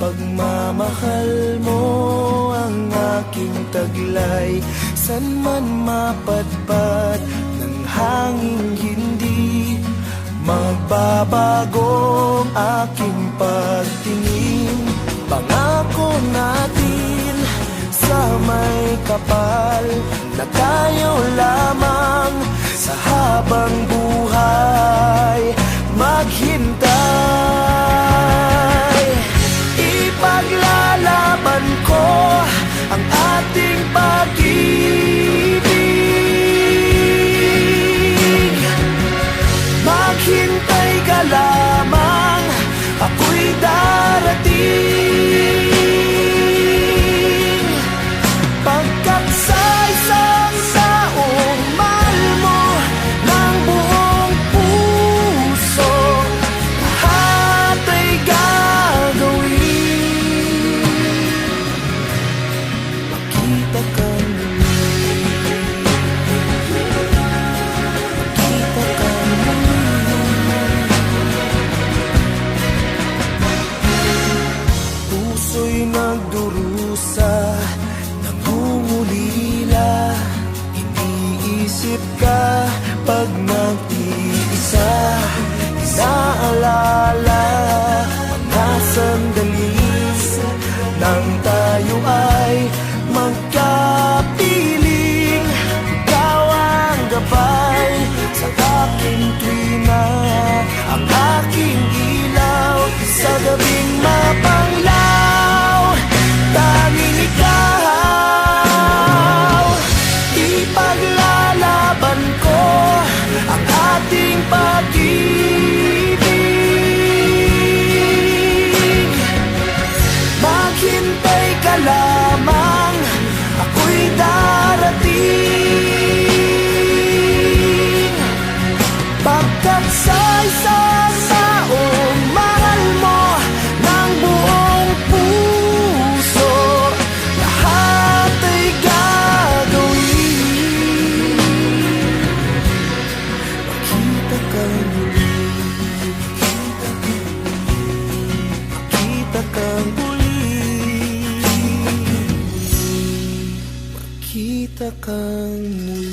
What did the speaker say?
pagmamahal mo ang aking taglay. San man mapadpad ng hangin, hindi magbabago ang aking pagtingin. Pangako natin sa may kapal na tayo lamang sa habang buhay maghintay. Ipaglalaban ko ang ating pag-ibig. Maghintay ka lamang, ako'y darating. Pagkat sa isang taong mahal mo ng buong puso, lahat ay gagawin. Makita ka muli, makita ka muli. Puso'y nagdurusa, nangungulila. Iniisip ka pag nag-iisa. Inaalala mga sandali nang tayo ay magkapiling. Ikaw ang gabay sa aking tuwina, ang aking ilaw sa gabing mapanglaw. Tanging ikaw, ipaglalaban ko ang ating pag-ibig. Maghintay ka lamang, ako'y darating. Pagkat sa isang taong mahal mo ng buong puso, lahat ay gagawin. Makita ka muli, makita ka muli, makita ka muli.